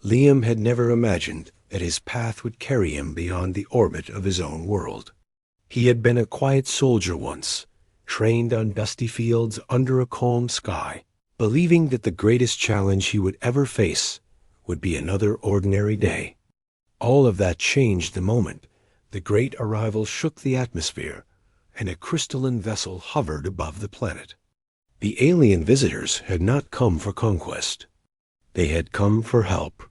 Liam had never imagined that his path would carry him beyond the orbit of his own world. He had been a quiet soldier once, trained on dusty fields under a calm sky, believing that the greatest challenge he would ever face would be another ordinary day. All of that changed the moment the great arrival shook the atmosphere and a crystalline vessel hovered above the planet. The alien visitors had not come for conquest. They had come for help.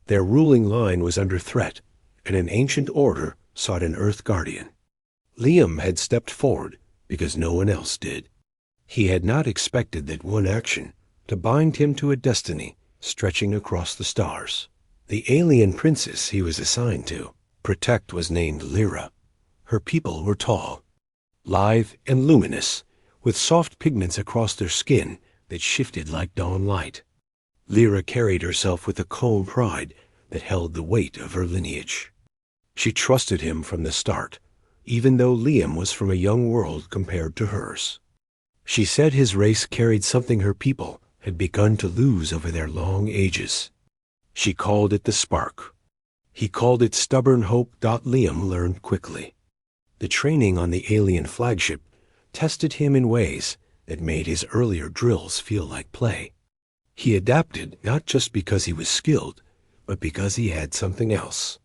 Their ruling line was under threat, and an ancient order sought an Earth Guardian. Liam had stepped forward because no one else did. He had not expected that one action to bind him to a destiny stretching across the stars. The alien princess he was assigned to protect was named Lyra. Her people were tall, lithe and luminous, with soft pigments across their skin that shifted like dawn light. Lyra carried herself with a calm pride that held the weight of her lineage. She trusted him from the start, even though Liam was from a young world compared to hers. She said his race carried something her people had begun to lose over their long ages. She called it the spark. He called it stubborn hope. Liam learned quickly. The training on the alien flagship tested him in ways that made his earlier drills feel like play. He adapted not just because he was skilled, but because he had something else.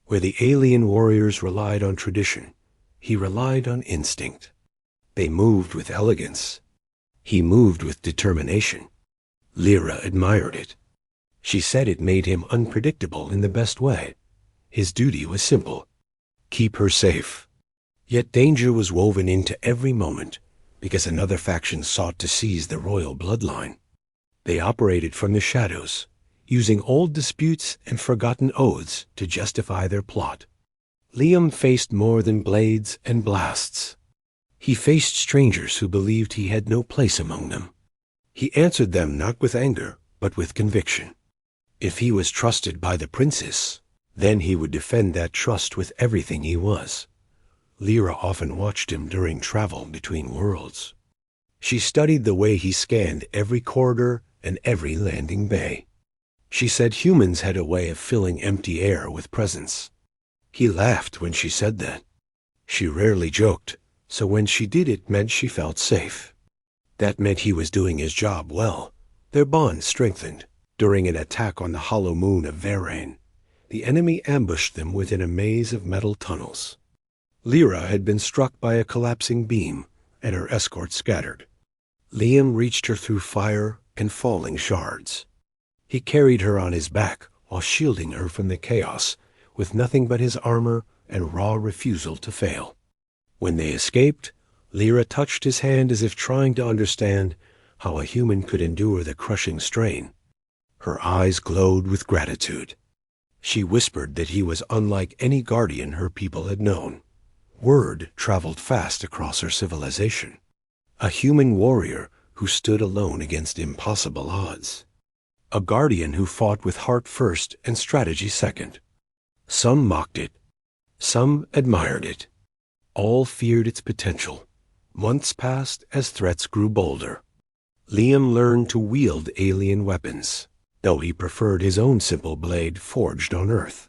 Where the alien warriors relied on tradition, he relied on instinct. They moved with elegance. He moved with determination. Lyra admired it. She said it made him unpredictable in the best way. His duty was simple: keep her safe. Yet danger was woven into every moment, because another faction sought to seize the royal bloodline. They operated from the shadows, using old disputes and forgotten oaths to justify their plot. Liam faced more than blades and blasts. He faced strangers who believed he had no place among them. He answered them not with anger, but with conviction. If he was trusted by the princess, then he would defend that trust with everything he was. Lyra often watched him during travel between worlds. She studied the way he scanned every corridor and every landing bay. She said humans had a way of filling empty air with presence. He laughed when she said that. She rarely joked, so when she did, it meant she felt safe. That meant he was doing his job well. Their bond strengthened. During an attack on the hollow moon of Verane, the enemy ambushed them within a maze of metal tunnels. Lyra had been struck by a collapsing beam, and her escort scattered. Liam reached her through fire and falling shards. He carried her on his back while shielding her from the chaos, with nothing but his armor and raw refusal to fail. When they escaped, Lyra touched his hand as if trying to understand how a human could endure the crushing strain. Her eyes glowed with gratitude. She whispered that he was unlike any guardian her people had known. Word traveled fast across her civilization. A human warrior who stood alone against impossible odds. A guardian who fought with heart first and strategy second. Some mocked it. Some admired it. All feared its potential. Months passed as threats grew bolder. Liam learned to wield alien weapons, though he preferred his own simple blade forged on Earth.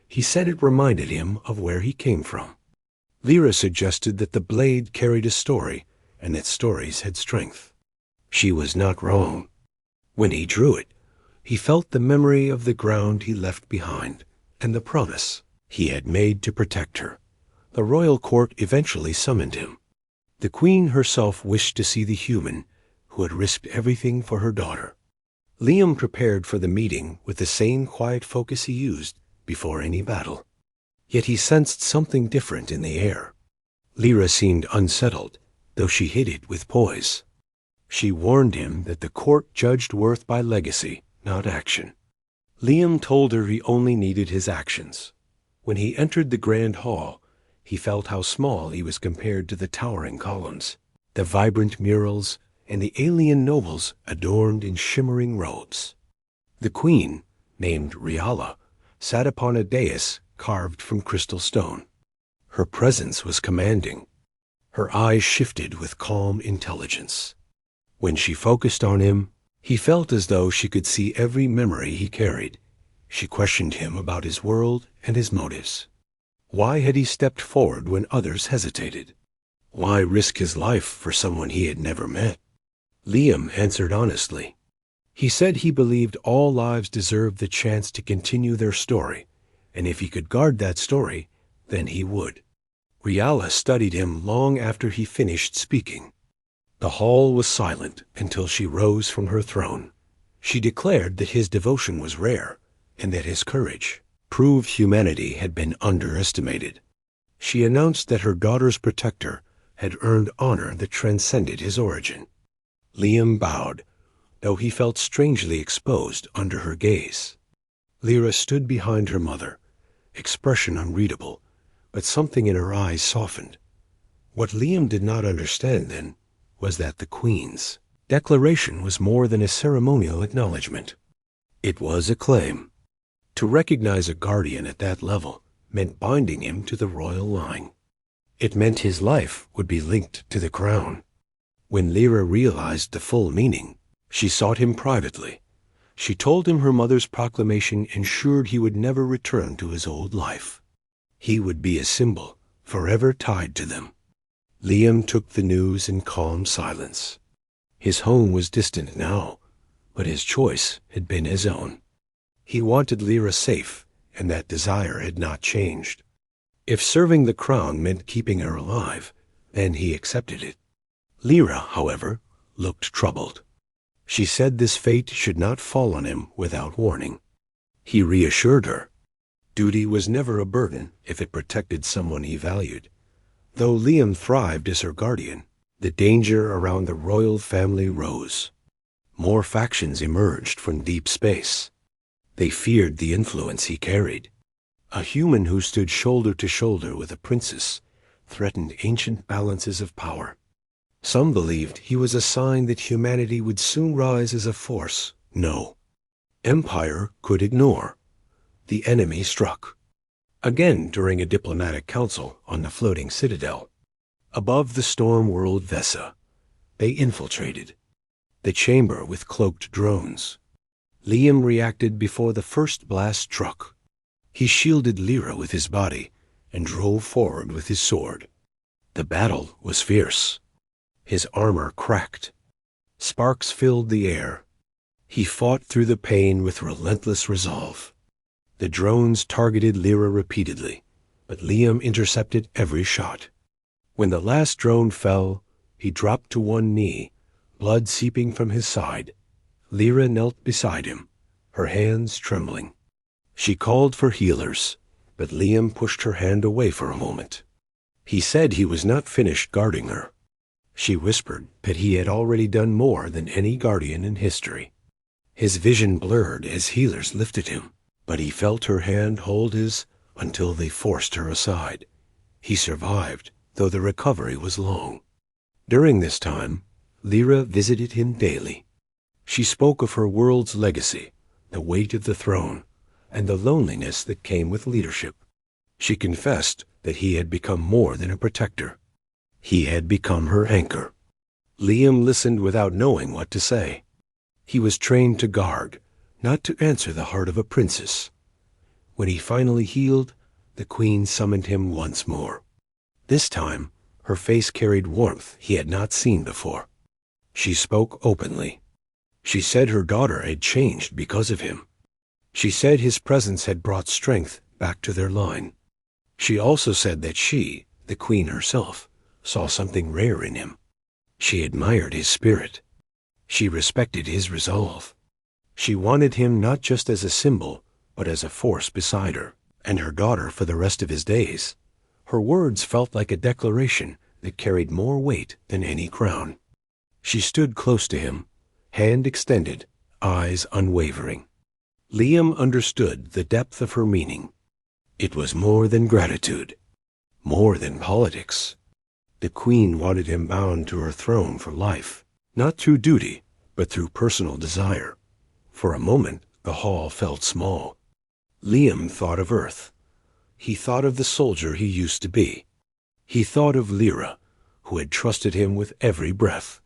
He said it reminded him of where he came from. Lyra suggested that the blade carried a story, and that stories had strength. She was not wrong. When he drew it, he felt the memory of the ground he left behind, and the promise he had made to protect her. The royal court eventually summoned him. The queen herself wished to see the human who had risked everything for her daughter. Liam prepared for the meeting with the same quiet focus he used before any battle. Yet he sensed something different in the air. Lyra seemed unsettled, though she hid it with poise. She warned him that the court judged worth by legacy, not action. Liam told her he only needed his actions. When he entered the grand hall, he felt how small he was compared to the towering columns, the vibrant murals, and the alien nobles adorned in shimmering robes. The queen, named Riala, sat upon a dais carved from crystal stone. Her presence was commanding. Her eyes shifted with calm intelligence. When she focused on him, he felt as though she could see every memory he carried, She questioned him about his world and his motives. Why had he stepped forward when others hesitated? Why risk his life for someone he had never met? Liam answered honestly. He said he believed all lives deserved the chance to continue their story, and if he could guard that story, then he would. Riala studied him long after he finished speaking. The hall was silent until she rose from her throne. She declared that his devotion was rare, and that his courage proved humanity had been underestimated. She announced that her daughter's protector had earned honor that transcended his origin. Liam bowed, though he felt strangely exposed under her gaze. Lyra stood behind her mother, expression unreadable, but something in her eyes softened. What Liam did not understand then was that the Queen's declaration was more than a ceremonial acknowledgement. It was a claim. To recognize a guardian at that level meant binding him to the royal line. It meant his life would be linked to the crown. When Lyra realized the full meaning, she sought him privately. She told him her mother's proclamation ensured he would never return to his old life. He would be a symbol, forever tied to them. Liam took the news in calm silence. His home was distant now, but his choice had been his own. He wanted Lyra safe, and that desire had not changed. If serving the crown meant keeping her alive, then he accepted it. Lyra, however, looked troubled. She said this fate should not fall on him without warning. He reassured her. Duty was never a burden if it protected someone he valued. Though Liam thrived as her guardian, the danger around the royal family rose. More factions emerged from deep space. They feared the influence he carried. A human who stood shoulder to shoulder with a princess threatened ancient balances of power. Some believed he was a sign that humanity would soon rise as a force. No. Empire could ignore. The enemy struck. Again during a diplomatic council on the floating citadel. Above the storm world Vesa, they infiltrated. The chamber with cloaked drones. Liam reacted before the first blast struck. He shielded Lyra with his body and drove forward with his sword. The battle was fierce. His armor cracked. Sparks filled the air. He fought through the pain with relentless resolve. The drones targeted Lyra repeatedly, but Liam intercepted every shot. When the last drone fell, he dropped to one knee, blood seeping from his side. Lyra knelt beside him, her hands trembling. She called for healers, but Liam pushed her hand away for a moment. He said he was not finished guarding her. She whispered that he had already done more than any guardian in history. His vision blurred as healers lifted him, but he felt her hand hold his until they forced her aside. He survived, though the recovery was long. During this time, Lyra visited him daily. She spoke of her world's legacy, the weight of the throne, and the loneliness that came with leadership. She confessed that he had become more than a protector. He had become her anchor. Liam listened without knowing what to say. He was trained to guard, not to answer the heart of a princess. When he finally healed, the Queen summoned him once more. This time, her face carried warmth he had not seen before. She spoke openly. She said her daughter had changed because of him. She said his presence had brought strength back to their line. She also said that she, the Queen herself, saw something rare in him. She admired his spirit. She respected his resolve. She wanted him not just as a symbol, but as a force beside her, and her daughter for the rest of his days. Her words felt like a declaration that carried more weight than any crown. She stood close to him, hand extended, eyes unwavering. Liam understood the depth of her meaning. It was more than gratitude, more than politics. The Queen wanted him bound to her throne for life, not through duty, but through personal desire. For a moment, the hall felt small. Liam thought of Earth. He thought of the soldier he used to be. He thought of Lyra, who had trusted him with every breath.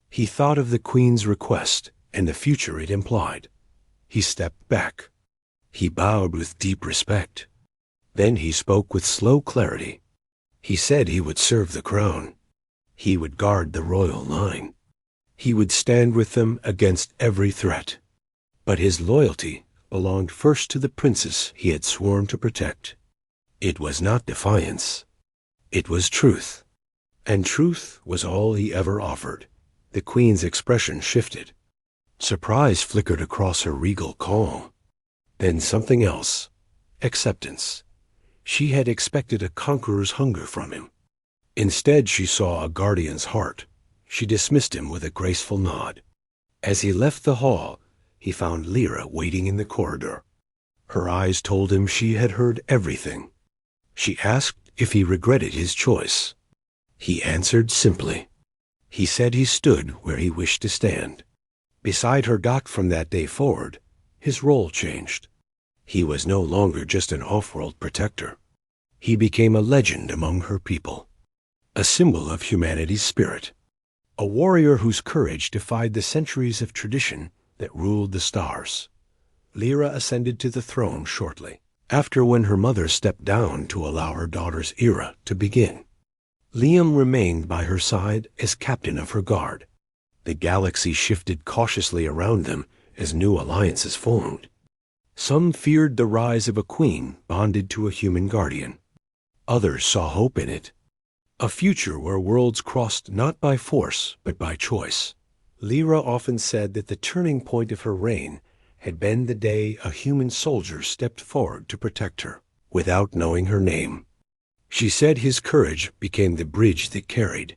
He thought of the Queen's request and the future it implied. He stepped back. He bowed with deep respect. Then he spoke with slow clarity. He said he would serve the crown. He would guard the royal line. He would stand with them against every threat. But his loyalty belonged first to the princess he had sworn to protect. It was not defiance. It was truth. And truth was all he ever offered. The queen's expression shifted. Surprise flickered across her regal calm. Then something else. Acceptance. She had expected a conqueror's hunger from him. Instead, she saw a guardian's heart. She dismissed him with a graceful nod. As he left the hall, he found Lyra waiting in the corridor. Her eyes told him she had heard everything. She asked if he regretted his choice. He answered simply. He said he stood where he wished to stand. Beside her dock from that day forward, his role changed. He was no longer just an off-world protector. He became a legend among her people, a symbol of humanity's spirit, a warrior whose courage defied the centuries of tradition that ruled the stars. Lyra ascended to the throne shortly, after when her mother stepped down to allow her daughter's era to begin. Liam remained by her side as captain of her guard. The galaxy shifted cautiously around them as new alliances formed. Some feared the rise of a queen bonded to a human guardian. Others saw hope in it, a future where worlds crossed not by force but by choice. Lyra often said that the turning point of her reign had been the day a human soldier stepped forward to protect her, without knowing her name. She said his courage became the bridge that carried,